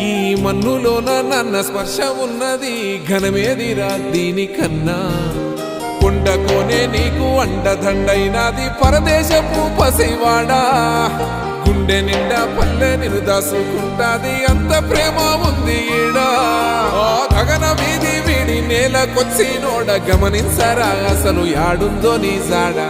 ఈ మన్నులోన నన్న స్పర్శ ఉన్నది ఘనమేదిరా దీనికన్నా కొండకోనే నీకు అండదండైనది పరదేశపు పసివాడా గుండె నిండా పల్లె నిన్ను దాసుకుంటాది అంత ప్రేమ ఉంది ఈడా గగన వీధి వీడి నేలకొచ్చి నోడ గమనించరా అసలు యాడుందో నీ జాడా